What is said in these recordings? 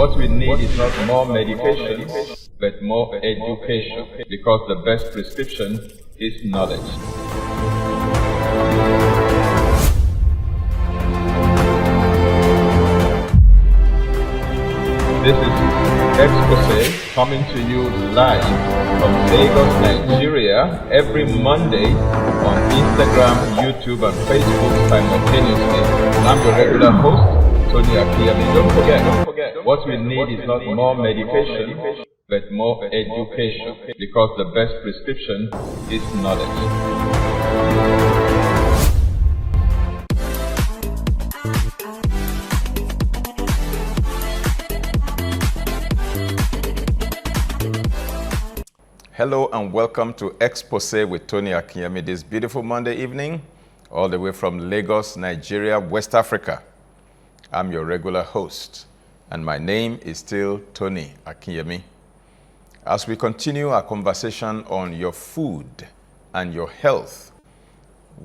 What we need is not more medications, but more education, because the best prescription is knowledge. This is Exposé coming to you live from Lagos, Nigeria, every Monday on Instagram, YouTube, and Facebook simultaneously. I'm your regular host, Tony Akinyemi. Don't forget, what we need is not more medication, but more education, because the best prescription is knowledge. Hello and welcome to Exposé with Tony Akinyemi this beautiful Monday evening, all the way from Lagos, Nigeria, West Africa. I'm your regular host, and my name is still Tony Akinyemi. As we continue our conversation on your food and your health,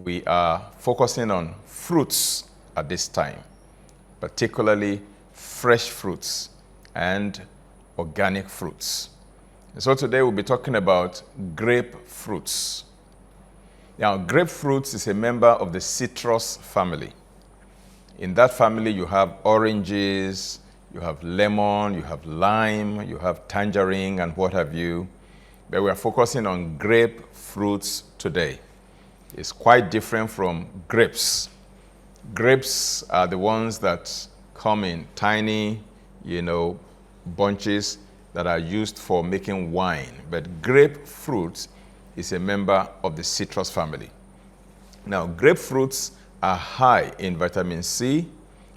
we are focusing on fruits at this time, particularly fresh fruits and organic fruits. So today we'll be talking about grapefruits. Now, grapefruits is a member of the citrus family. In that family, you have oranges, you have lemon, you have lime, you have tangerine, and what have you. But we are focusing on grapefruits today. It's quite different from grapes. Grapes are the ones that come in tiny, bunches that are used for making wine. But grapefruit is a member of the citrus family. Now, grapefruits are high in vitamin C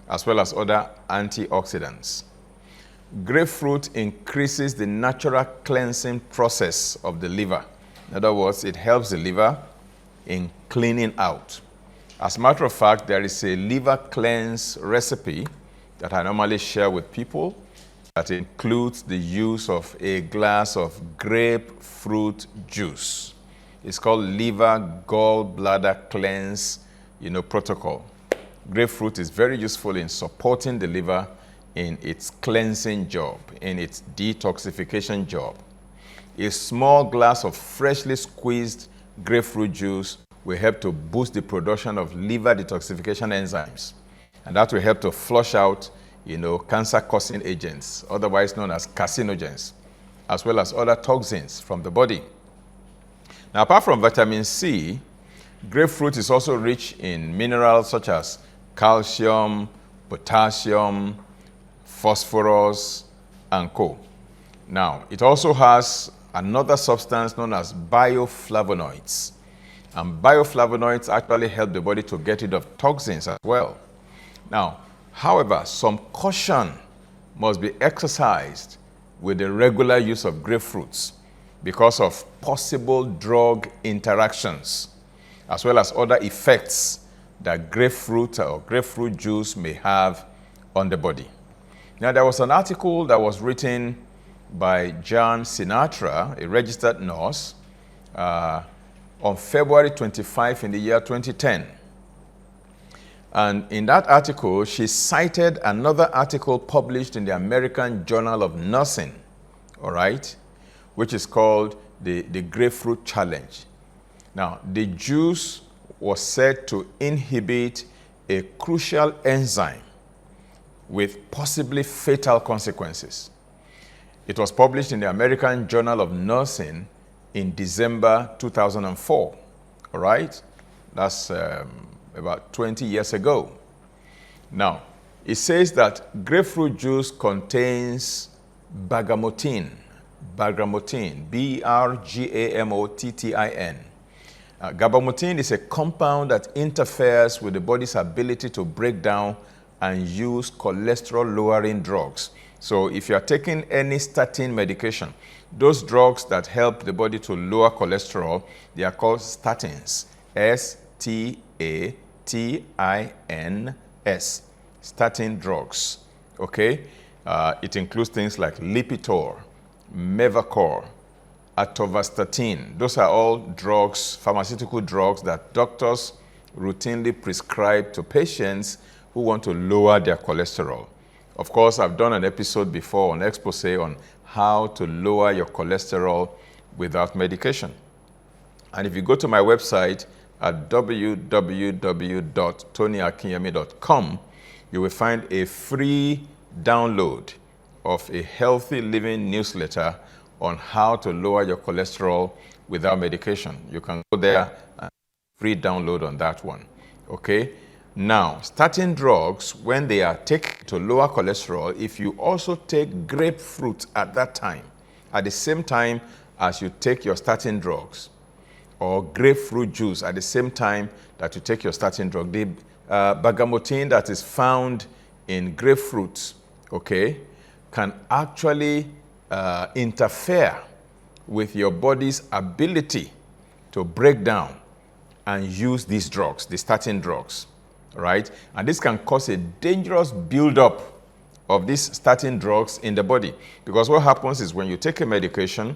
as well as other antioxidants. Grapefruit increases the natural cleansing process of the liver. In other words, it helps the liver in cleaning out. As a matter of fact, there is a liver cleanse recipe that I normally share with people that includes the use of a glass of grapefruit juice. It's called liver gallbladder cleanse, protocol. Grapefruit is very useful in supporting the liver in its cleansing job, in its detoxification job. A small glass of freshly squeezed grapefruit juice will help to boost the production of liver detoxification enzymes, and that will help to flush out cancer-causing agents, otherwise known as carcinogens, as well as other toxins from the body. Now, apart from vitamin C, grapefruit is also rich in minerals such as calcium, potassium, phosphorus, and co. Now, it also has another substance known as bioflavonoids. And bioflavonoids actually help the body to get rid of toxins as well. Now, however, some caution must be exercised with the regular use of grapefruits because of possible drug interactions, as well as other effects that grapefruit or grapefruit juice may have on the body. Now, there was an article that was written by Jan Sinatra, a registered nurse, on February 25 in the year 2010. And in that article, she cited another article published in the American Journal of Nursing, all right, which is called the Grapefruit Challenge. Now, the juice was said to inhibit a crucial enzyme with possibly fatal consequences. It was published in the American Journal of Nursing in December 2004, all right? That's about 20 years ago. Now, it says that grapefruit juice contains bergamottin, B-R-G-A-M-O-T-T-I-N. Bergamottin is a compound that interferes with the body's ability to break down and use cholesterol-lowering drugs. So if you are taking any statin medication, those drugs that help the body to lower cholesterol, they are called statins, S-T-A-T-I-N-S, statin drugs, okay? It includes things like Lipitor, Mevacor, atorvastatin. Those are all drugs, pharmaceutical drugs that doctors routinely prescribe to patients who want to lower their cholesterol. Of course, I've done an episode before on Exposé on how to lower your cholesterol without medication. And if you go to my website at www.tonyakinyemi.com, you will find a free download of a healthy living newsletter on how to lower your cholesterol without medication. You can go there and free download on that one. Okay? Now, statin drugs, when they are taken to lower cholesterol, if you also take grapefruit at that time, at the same time as you take your statin drugs, or grapefruit juice at the same time that you take your statin drug, the bergamotine that is found in grapefruit, okay, can actually interfere with your body's ability to break down and use these drugs, the statin drugs, right? And this can cause a dangerous buildup of these statin drugs in the body. Because what happens is when you take a medication,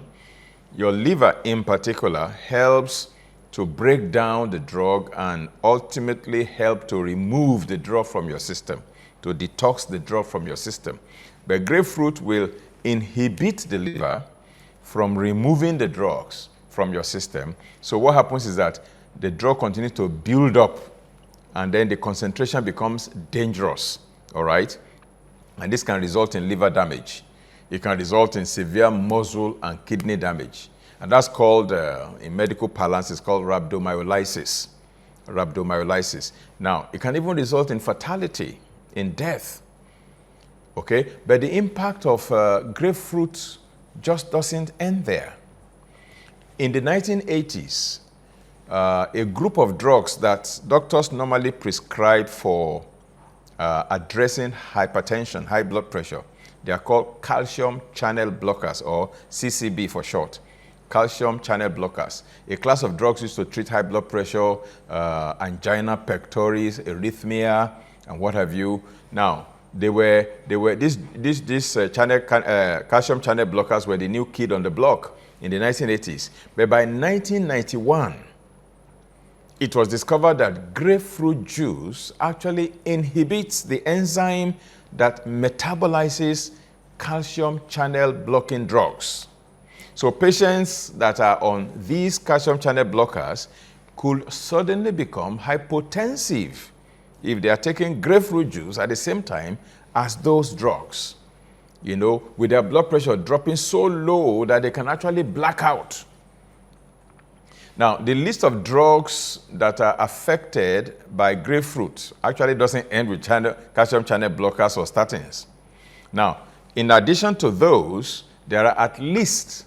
your liver in particular helps to break down the drug and ultimately help to remove the drug from your system, to detox the drug from your system. But grapefruit will inhibit the liver from removing the drugs from your system. So what happens is that the drug continues to build up and then the concentration becomes dangerous, all right? And this can result in liver damage. It can result in severe muscle and kidney damage. And that's called, in medical parlance, it's called rhabdomyolysis. Rhabdomyolysis. Now, it can even result in fatality, in death. Okay? But the impact of grapefruit just doesn't end there. In the 1980s, a group of drugs that doctors normally prescribe for addressing hypertension, high blood pressure, they are called calcium channel blockers, or CCB for short. Calcium channel blockers, a class of drugs used to treat high blood pressure, angina pectoris, arrhythmia, and what have you. Now, these calcium channel blockers were the new kid on the block in the 1980s. But by 1991, it was discovered that grapefruit juice actually inhibits the enzyme that metabolizes calcium channel blocking drugs. So patients that are on these calcium channel blockers could suddenly become hypotensive if they are taking grapefruit juice at the same time as those drugs, you know, with their blood pressure dropping so low that they can actually black out. Now, the list of drugs that are affected by grapefruit actually doesn't end with calcium channel blockers or statins. Now, in addition to those, there are at least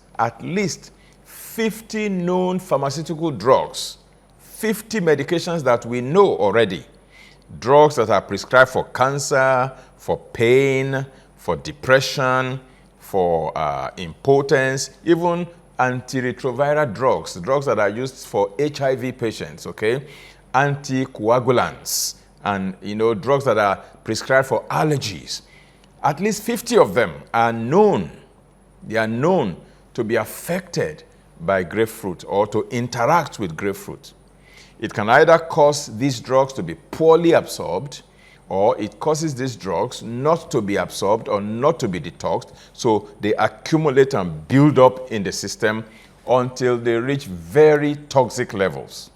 50 known pharmaceutical drugs, 50 medications that we know already. Drugs that are prescribed for cancer, for pain, for depression, for impotence, even antiretroviral drugs, drugs that are used for HIV patients, okay? Anticoagulants, and drugs that are prescribed for allergies. At least 50 of them are known. They are known to be affected by grapefruit or to interact with grapefruit. It can either cause these drugs to be poorly absorbed, or it causes these drugs not to be absorbed or not to be detoxed, so they accumulate and build up in the system until they reach very toxic levels.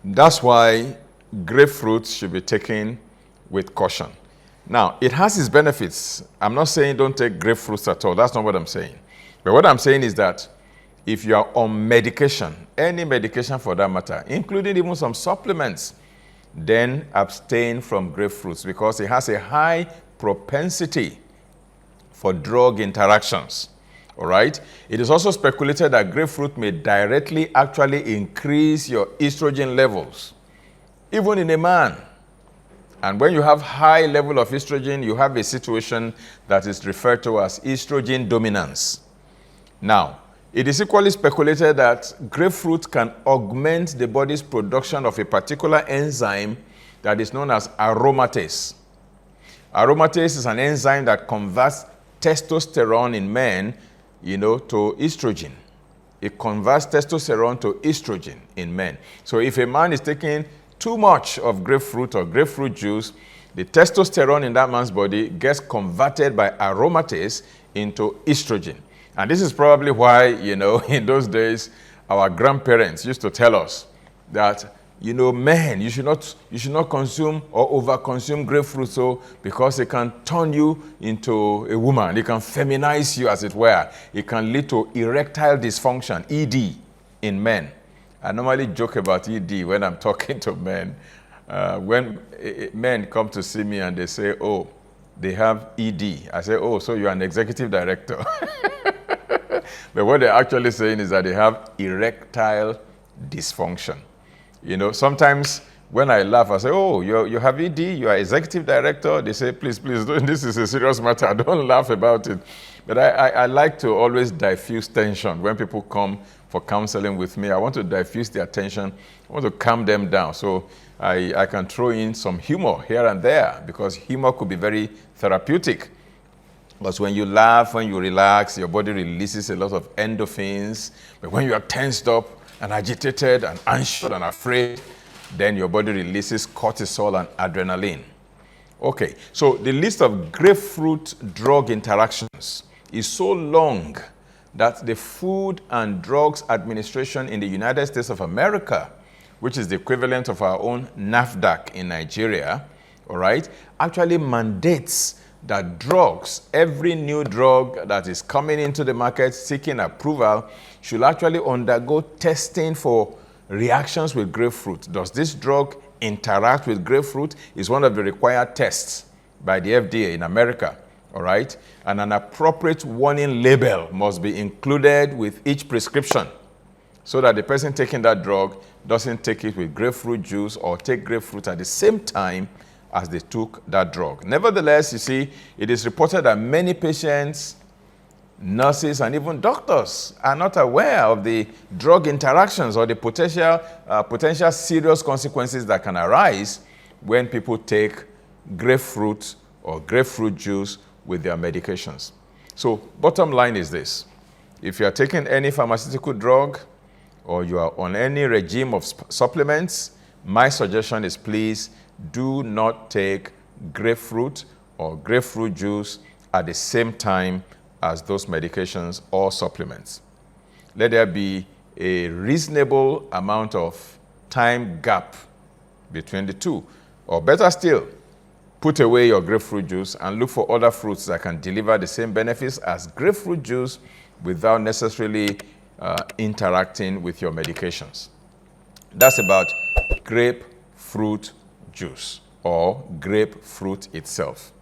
That's why grapefruit should be taken with caution. Now, it has its benefits. I'm not saying don't take grapefruits at all. That's not what I'm saying. But what I'm saying is that if you are on medication, any medication for that matter, including even some supplements, then abstain from grapefruits because it has a high propensity for drug interactions. All right? It is also speculated that grapefruit may directly actually increase your estrogen levels, even in a man. And when you have high level of estrogen, you have a situation that is referred to as estrogen dominance. Now, it is equally speculated that grapefruit can augment the body's production of a particular enzyme that is known as aromatase. Aromatase is an enzyme that converts testosterone in men, to estrogen. It converts testosterone to estrogen in men. So if a man is taking too much of grapefruit or grapefruit juice, The testosterone in that man's body gets converted by aromatase into estrogen. And this is probably why, in those days, our grandparents used to tell us that, men, you should not consume or over-consume grapefruit, so because it can turn you into a woman. It can feminize you, as it were. It can lead to erectile dysfunction, ED, in men. I normally joke about ED when I'm talking to men. When men come to see me and they say, oh, they have ED. I say, oh, so you're an executive director. But what they're actually saying is that they have erectile dysfunction. Sometimes when I laugh, I say, oh, you have ED, you are executive director. They say, please, don't, this is a serious matter. Don't laugh about it. But I like to always diffuse tension. When people come for counseling with me, I want to diffuse their tension. I want to calm them down. So I can throw in some humor here and there, because humor could be very therapeutic. Because when you laugh, when you relax, your body releases a lot of endorphins. But when you are tensed up and agitated and anxious and afraid, then your body releases cortisol and adrenaline. Okay, so the list of grapefruit drug interactions is so long that the Food and Drugs Administration in the United States of America, which is the equivalent of our own NAFDAC in Nigeria, all right, actually mandates that drugs, every new drug that is coming into the market seeking approval, should actually undergo testing for reactions with grapefruit. Does this drug interact with grapefruit? Is one of the required tests by the FDA in America, all right? And an appropriate warning label must be included with each prescription so that the person taking that drug doesn't take it with grapefruit juice or take grapefruit at the same time as they took that drug. Nevertheless, you see, it is reported that many patients, nurses, and even doctors are not aware of the drug interactions or the potential serious consequences that can arise when people take grapefruit or grapefruit juice with their medications. So, bottom line is this. If you are taking any pharmaceutical drug or you are on any regime of supplements, my suggestion is please do not take grapefruit or grapefruit juice at the same time as those medications or supplements. Let there be a reasonable amount of time gap between the two. Or better still, put away your grapefruit juice and look for other fruits that can deliver the same benefits as grapefruit juice without necessarily interacting with your medications. That's about grapefruit juice or grapefruit itself.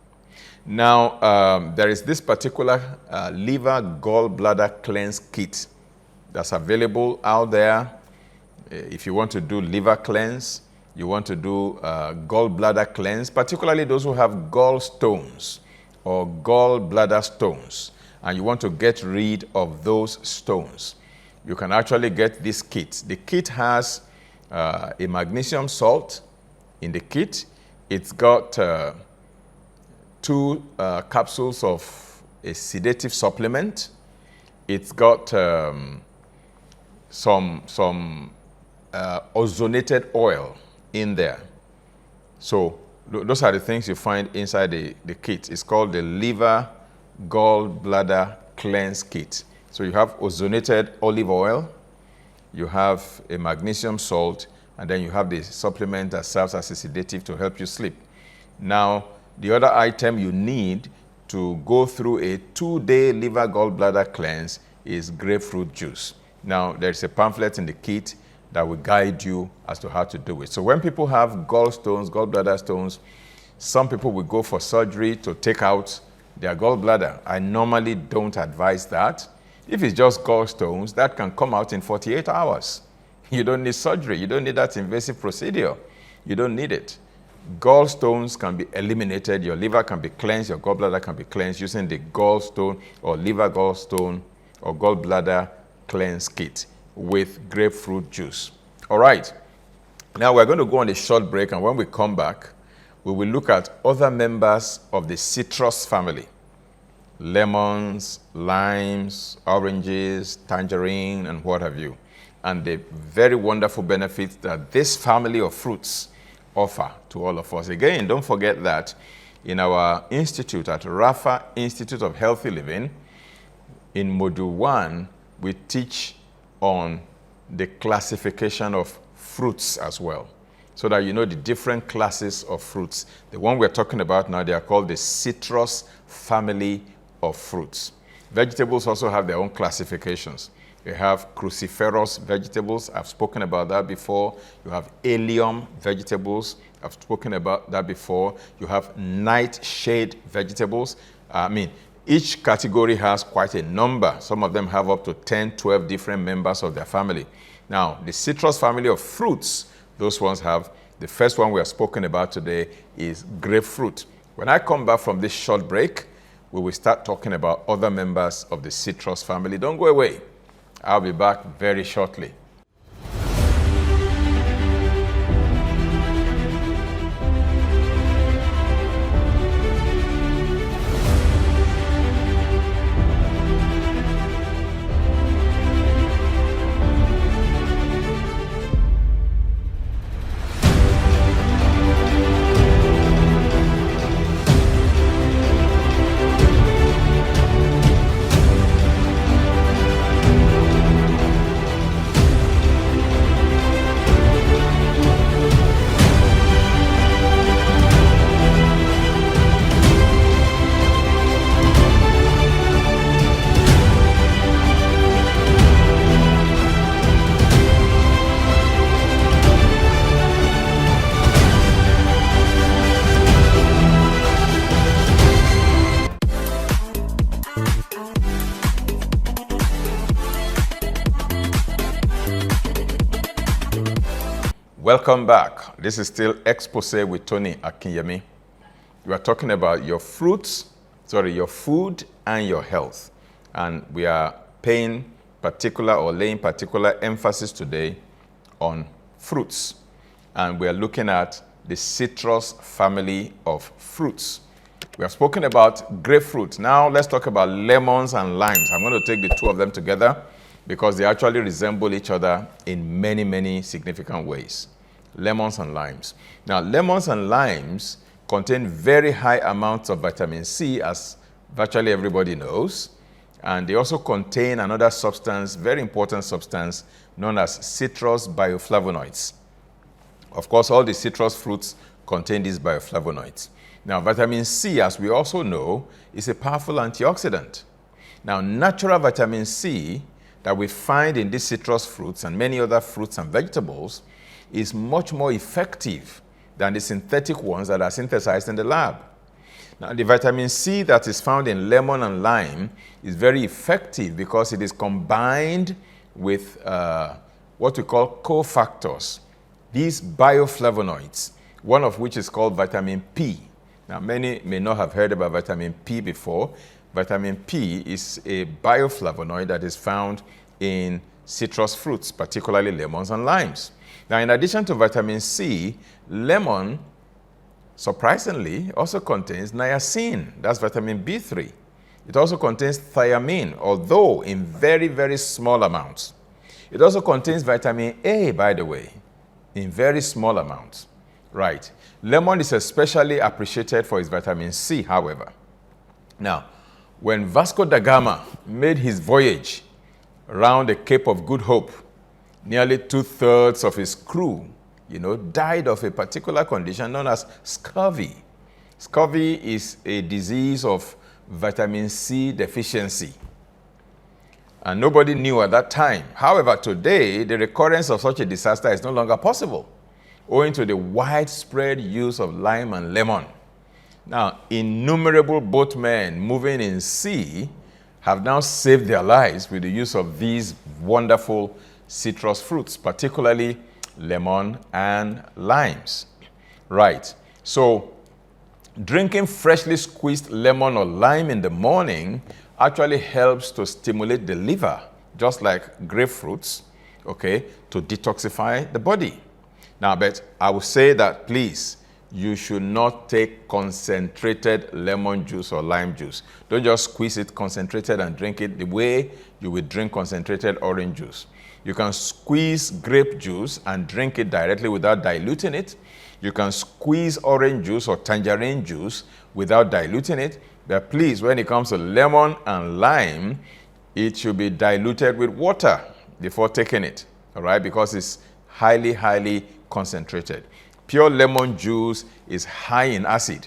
Now, there is this particular liver gallbladder cleanse kit that's available out there. If you want to do liver cleanse, you want to do gallbladder cleanse, particularly those who have gallstones or gallbladder stones, and you want to get rid of those stones, you can actually get this kit. The kit has a magnesium salt in the kit. It's got 2 capsules of a sedative supplement. It's got some ozonated oil in there. So those are the things you find inside the kit. It's called the liver gallbladder cleanse kit. So you have ozonated olive oil, you have a magnesium salt, and then you have the supplement that serves as a sedative to help you sleep. Now, the other item you need to go through a 2-day liver gallbladder cleanse is grapefruit juice. Now, there's a pamphlet in the kit that will guide you as to how to do it. So when people have gallstones, gallbladder stones, some people will go for surgery to take out their gallbladder. I normally don't advise that. If it's just gallstones, that can come out in 48 hours. You don't need surgery. You don't need that invasive procedure. You don't need it. Gallstones can be eliminated. Your liver can be cleansed. Your gallbladder can be cleansed using the gallstone or liver gallstone or gallbladder cleanse kit with grapefruit juice. All right. Now we're going to go on a short break, and when we come back, we will look at other members of the citrus family. Lemons, limes, oranges, tangerine, and what have you. And the very wonderful benefits that this family of fruits offer to all of us. Again, don't forget that in our institute at Rafa Institute of Healthy Living, in Module 1, we teach on the classification of fruits as well, so that you know the different classes of fruits. The one we're talking about now, they are called the citrus family of fruits. Vegetables also have their own classifications. You have cruciferous vegetables. I've spoken about that before. You have allium vegetables. I've spoken about that before. You have nightshade vegetables. Each category has quite a number. Some of them have up to 10, 12 different members of their family. Now, the citrus family of fruits, those ones have, the first one we have spoken about today is grapefruit. When I come back from this short break, we will start talking about other members of the citrus family. Don't go away. I'll be back very shortly. Welcome back. This is still Exposé with Tony Akinyemi. We are talking about your food and your health. And we are laying particular emphasis today on fruits. And we are looking at the citrus family of fruits. We have spoken about grapefruit. Now let's talk about lemons and limes. I'm going to take the two of them together because they actually resemble each other in many, many significant ways. Lemons and limes. Now, lemons and limes contain very high amounts of vitamin C, as virtually everybody knows. And they also contain another substance, very important substance, known as citrus bioflavonoids. Of course, all the citrus fruits contain these bioflavonoids. Now, vitamin C, as we also know, is a powerful antioxidant. Now, natural vitamin C that we find in these citrus fruits and many other fruits and vegetables is much more effective than the synthetic ones that are synthesized in the lab. Now, the vitamin C that is found in lemon and lime is very effective because it is combined with what we call cofactors, these bioflavonoids, one of which is called vitamin P. Now, many may not have heard about vitamin P before. Vitamin P is a bioflavonoid that is found in citrus fruits, particularly lemons and limes. Now, in addition to vitamin C, lemon, surprisingly, also contains niacin. That's vitamin B3. It also contains thiamine, although in very, very small amounts. It also contains vitamin A, by the way, in very small amounts. Right. Lemon is especially appreciated for its vitamin C, however. Now, when Vasco da Gama made his voyage around the Cape of Good Hope, nearly 2/3 of his crew, died of a particular condition known as scurvy. Scurvy is a disease of vitamin C deficiency. And nobody knew at that time. However, today, the recurrence of such a disaster is no longer possible, owing to the widespread use of lime and lemon. Now, innumerable boatmen moving in sea have now saved their lives with the use of these wonderful citrus fruits, particularly lemon and limes. Right. So, drinking freshly squeezed lemon or lime in the morning actually helps to stimulate the liver, just like grapefruits, to detoxify the body. Now, but I will say that, please, you should not take concentrated lemon juice or lime juice. Don't just squeeze it concentrated and drink it the way you would drink concentrated orange juice. You can squeeze grape juice and drink it directly without diluting it. You can squeeze orange juice or tangerine juice without diluting it. But please, when it comes to lemon and lime, it should be diluted with water before taking it, all right, because it's highly, highly concentrated. Pure lemon juice is high in acid,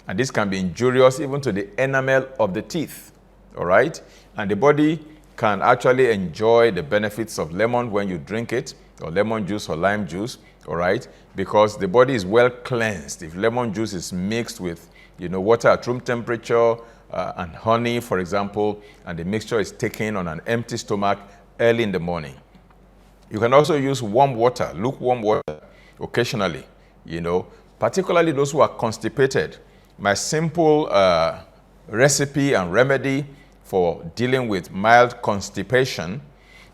and this can be injurious even to the enamel of the teeth, all right? And the body can actually enjoy the benefits of lemon when you drink it, or lemon juice or lime juice, all right? Because the body is well cleansed. If lemon juice is mixed with, water at room temperature and honey, for example, and the mixture is taken on an empty stomach early in the morning. You can also use warm water, lukewarm water, occasionally, particularly those who are constipated. My simple recipe and remedy for dealing with mild constipation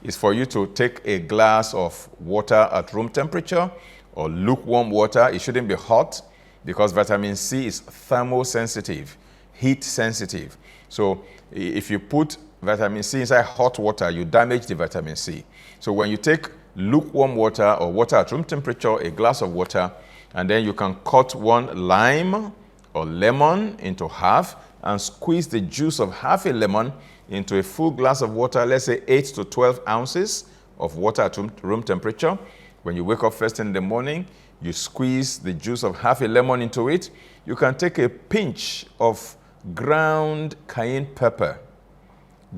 is for you to take a glass of water at room temperature or lukewarm water. It shouldn't be hot because vitamin C is thermosensitive, heat sensitive. So if you put vitamin C inside hot water, you damage the vitamin C. So when you take lukewarm water or water at room temperature, a glass of water, and then you can cut one lime or lemon into half and squeeze the juice of half a lemon into a full glass of water, let's say 8 to 12 ounces of water at room temperature. When you wake up first thing in the morning, you squeeze the juice of half a lemon into it. You can take a pinch of ground cayenne pepper.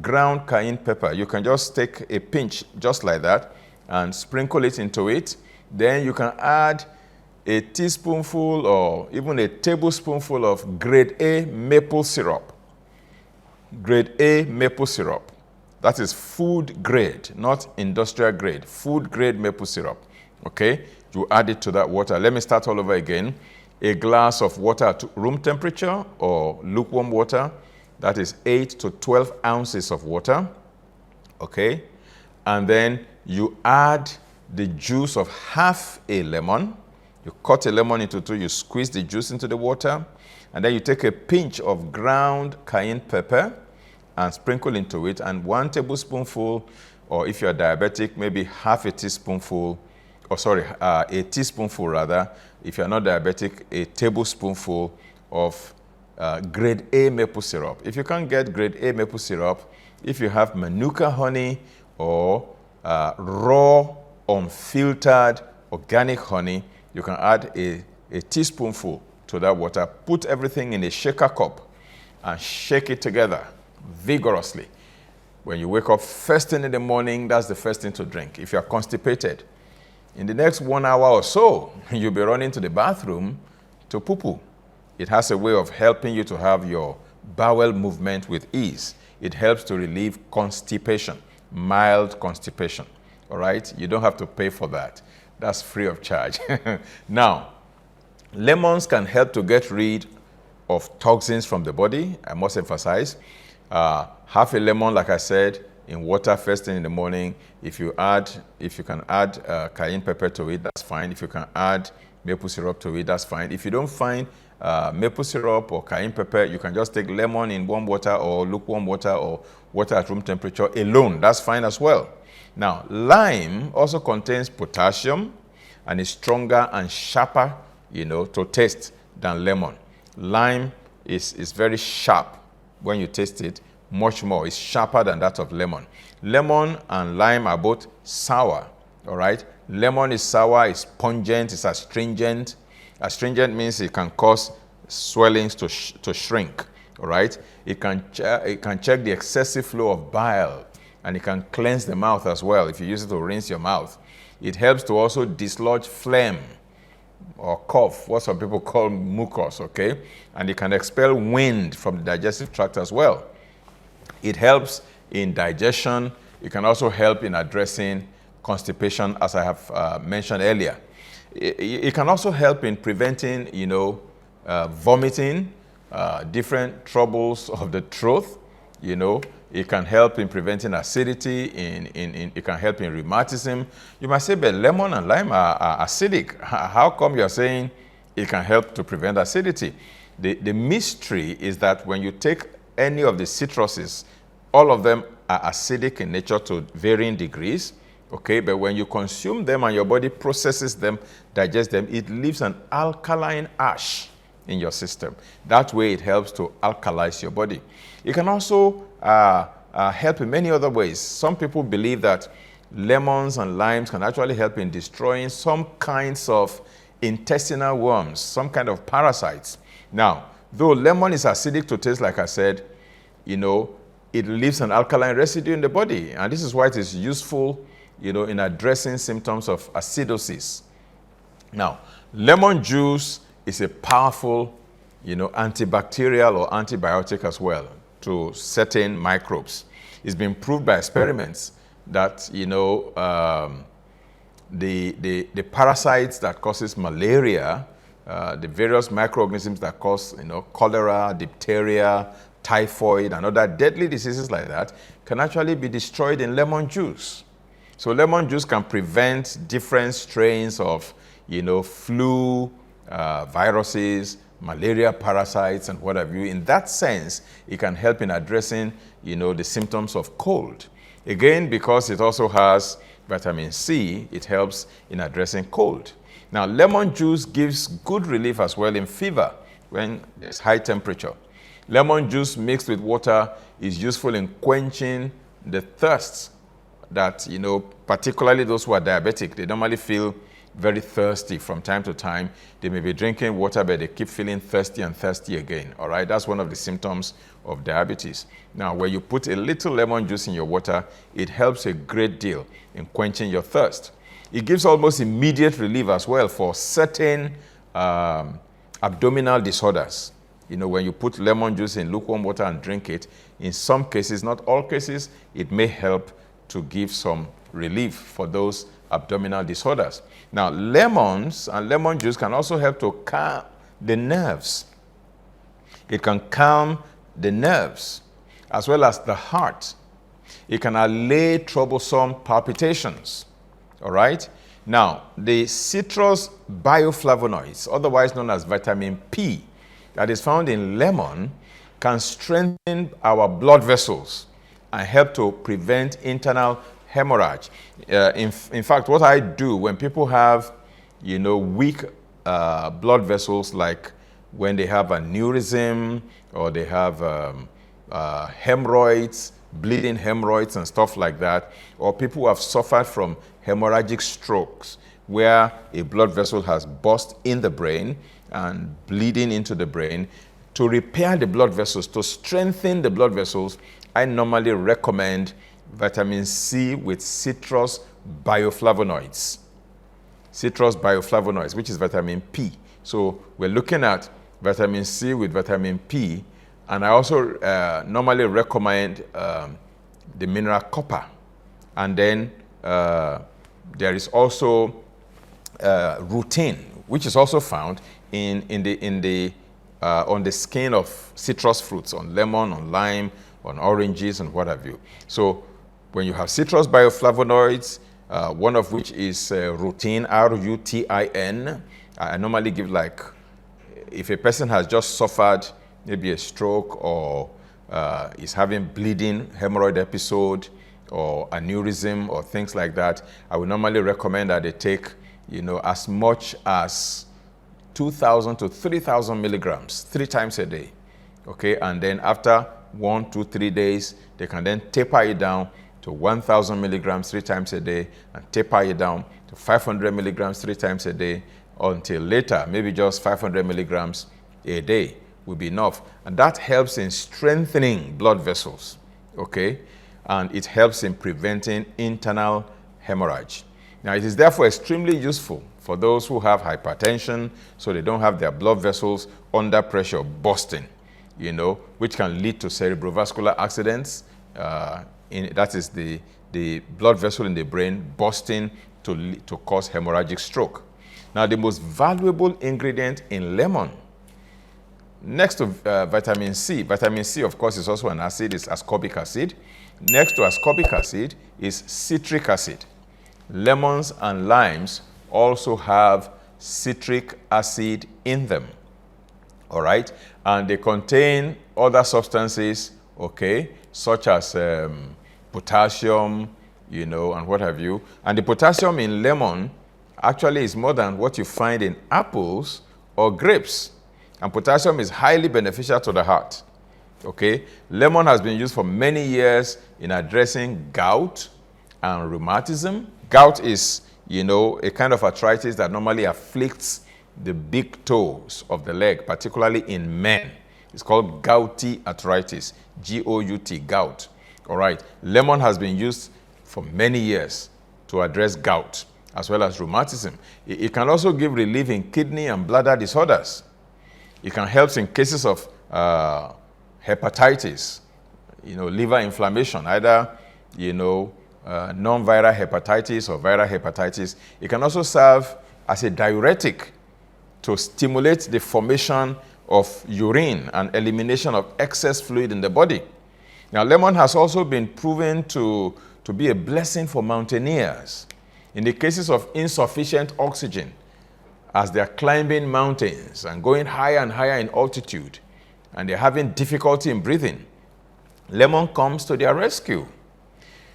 Ground cayenne pepper. You can just take a pinch just like that and sprinkle it into it. Then you can add a teaspoonful or even a tablespoonful of grade A maple syrup. Grade A maple syrup. That is food grade, not industrial grade. Food grade maple syrup. Okay? You add it to that water. Let me start all over again. A glass of water at room temperature or lukewarm water. That is 8 to 12 ounces of water. Okay? And then you add the juice of half a lemon. You cut a lemon into two, you squeeze the juice into the water, and then you take a pinch of ground cayenne pepper and sprinkle into it, and 1 tablespoonful, or if you're diabetic, maybe half a teaspoonful, a teaspoonful rather. If you're not diabetic, a tablespoonful of grade A maple syrup. If you can't get grade A maple syrup, if you have Manuka honey or raw, unfiltered, organic honey, you can add a teaspoonful to that water. Put everything in a shaker cup and shake it together vigorously. When you wake up first thing in the morning, that's the first thing to drink. If you're constipated, in the next 1 hour or so, you'll be running to the bathroom to poo-poo. It has a way of helping you to have your bowel movement with ease. It helps to relieve constipation, mild constipation. All right? You don't have to pay for that. That's free of charge. Now, lemons can help to get rid of toxins from the body, I must emphasize. Half a lemon, like I said, in water first thing in the morning. If you can add cayenne pepper to it, that's fine. If you can add maple syrup to it, that's fine. If you don't find maple syrup or cayenne pepper, you can just take lemon in warm water or lukewarm water or water at room temperature alone. That's fine as well. Now, lime also contains potassium and is stronger and sharper, to taste than lemon. Lime is very sharp when you taste it, much more. It's sharper than that of lemon. Lemon and lime are both sour, all right? Lemon is sour, it's pungent, it's astringent. Astringent means it can cause swellings to shrink, all right? It can check the excessive flow of bile, and it can cleanse the mouth as well if you use it to rinse your mouth. It helps to also dislodge phlegm or cough, what some people call mucus, okay? And it can expel wind from the digestive tract as well. It helps in digestion. It can also help in addressing constipation, as I have mentioned earlier. It can also help in preventing, vomiting, different troubles of the throat, It can help in preventing acidity, it can help in rheumatism. You might say, but lemon and lime are acidic. How come you're saying it can help to prevent acidity? The mystery is that when you take any of the citruses, all of them are acidic in nature to varying degrees, Okay, but when you consume them and your body processes them, digests them, it leaves an alkaline ash in your system. That way it helps to alkalize your body. It can also help in many other ways. Some people believe that lemons and limes can actually help in destroying some kinds of intestinal worms, some kind of parasites. Now, though lemon is acidic to taste, like I said, it leaves an alkaline residue in the body. And this is why it is useful, in addressing symptoms of acidosis. Now, lemon juice is a powerful, antibacterial or antibiotic as well to certain microbes. It's been proved by experiments that, the parasites that causes malaria, the various microorganisms that cause, cholera, diphtheria, typhoid, and other deadly diseases like that can actually be destroyed in lemon juice. So lemon juice can prevent different strains of, flu, viruses, malaria parasites, and what have you. In that sense, it can help in addressing, the symptoms of cold. Again, because it also has vitamin C, it helps in addressing cold. Now, lemon juice gives good relief as well in fever when there's high temperature. Lemon juice mixed with water is useful in quenching the thirst that, particularly those who are diabetic, they normally feel very thirsty from time to time. They may be drinking water, but they keep feeling thirsty and thirsty again, all right? That's one of the symptoms of diabetes. Now, when you put a little lemon juice in your water, it helps a great deal in quenching your thirst. It gives almost immediate relief as well for certain abdominal disorders. When you put lemon juice in lukewarm water and drink it, in some cases, not all cases, it may help to give some relief for those abdominal disorders. Now, lemons and lemon juice can also help to calm the nerves. It can calm the nerves as well as the heart. It can allay troublesome palpitations. All right? Now, the citrus bioflavonoids, otherwise known as vitamin P, that is found in lemon, can strengthen our blood vessels and help to prevent internal hemorrhage. In fact, what I do when people have, weak blood vessels, like when they have aneurysm or they have hemorrhoids, bleeding hemorrhoids and stuff like that, or people who have suffered from hemorrhagic strokes, where a blood vessel has burst in the brain and bleeding into the brain, to repair the blood vessels, to strengthen the blood vessels, I normally recommend vitamin C with citrus bioflavonoids. Citrus bioflavonoids, which is vitamin P. So we're looking at vitamin C with vitamin P, and I also normally recommend the mineral copper. And then there is also rutin, which is also found on the skin of citrus fruits, on lemon, on lime, on oranges, and what have you. So when you have citrus bioflavonoids, one of which is rutin, R-U-T-I-N, I normally give, like, if a person has just suffered maybe a stroke or is having bleeding hemorrhoid episode or aneurysm or things like that, I would normally recommend that they take, as much as 2,000 to 3,000 milligrams 3 times a day. Okay, and then after 1, 2, 3 days, they can then taper it down to 1,000 milligrams 3 times a day and taper it down to 500 milligrams 3 times a day until later, maybe just 500 milligrams a day will be enough. And that helps in strengthening blood vessels, okay? And it helps in preventing internal hemorrhage. Now, it is therefore extremely useful for those who have hypertension, so they don't have their blood vessels under pressure bursting, which can lead to cerebrovascular accidents. That is the blood vessel in the brain bursting to cause hemorrhagic stroke. Now, the most valuable ingredient in lemon, next to vitamin C, of course, is also an acid, is ascorbic acid. Next to ascorbic acid is citric acid. Lemons and limes also have citric acid in them, all right? And they contain other substances, okay, such as potassium, you know, and what have you. And the potassium in lemon actually is more than what you find in apples or grapes. And potassium is highly beneficial to the heart. Okay? Lemon has been used for many years in addressing gout and rheumatism. Gout is, you know, a kind of arthritis that normally afflicts the big toes of the leg, particularly in men. It's called gouty arthritis, G-O-U-T, gout. All right. Lemon has been used for many years to address gout as well as rheumatism. It can also give relief in kidney and bladder disorders. It can help in cases of hepatitis, you know, liver inflammation, either, you know, non-viral hepatitis or viral hepatitis. It can also serve as a diuretic to stimulate the formation of urine and elimination of excess fluid in the body. Now, lemon has also been proven to be a blessing for mountaineers in the cases of insufficient oxygen as they're climbing mountains and going higher and higher in altitude, and they're having difficulty in breathing. Lemon comes to their rescue.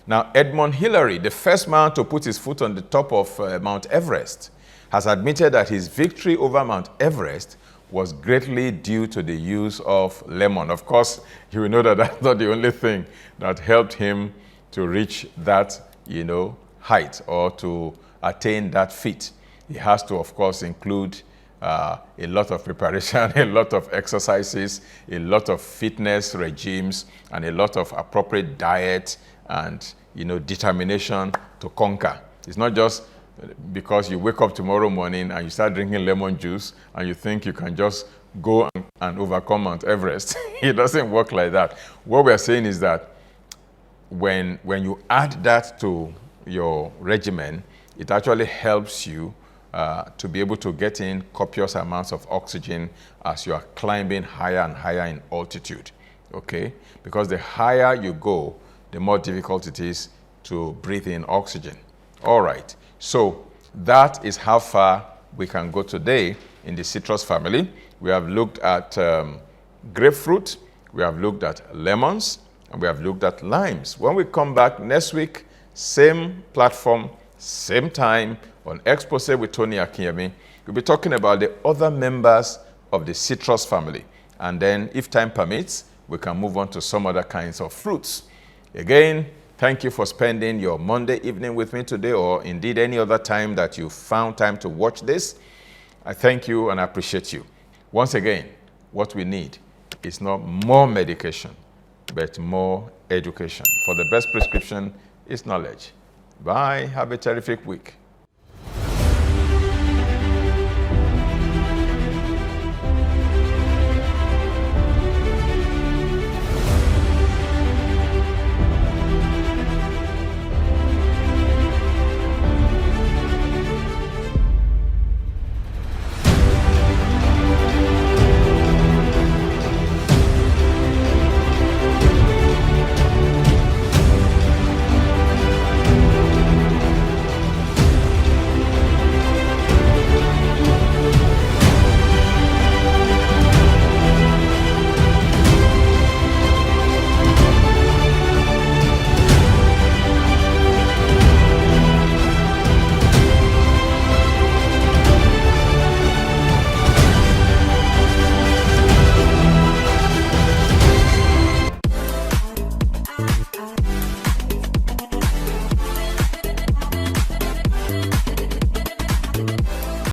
Now, Edmund Hillary, the first man to put his foot on the top of Mount Everest, has admitted that his victory over Mount Everest was greatly due to the use of lemon. Of course, you will know that that's not the only thing that helped him to reach that, you know, height or to attain that feat. He has to, of course, include a lot of preparation, a lot of exercises, a lot of fitness regimes, and a lot of appropriate diet and, you know, determination to conquer. It's not just because you wake up tomorrow morning and you start drinking lemon juice and you think you can just go and overcome Mount Everest. It doesn't work like that. What we're saying is that when you add that to your regimen, it actually helps you to be able to get in copious amounts of oxygen as you are climbing higher and higher in altitude, okay? Because the higher you go, the more difficult it is to breathe in oxygen. All right, so that is how far we can go today in the citrus family. We have looked at grapefruit, we have looked at lemons, and we have looked at limes. When we come back next week, same platform, same time, on Exposé with Tony Akinyemi, we'll be talking about the other members of the citrus family. And then, if time permits, we can move on to some other kinds of fruits. Again, thank you for spending your Monday evening with me today, or indeed any other time that you found time to watch this. I thank you and I appreciate you. Once again, what we need is not more medication, but more education. For the best prescription is knowledge. Bye. Have a terrific week.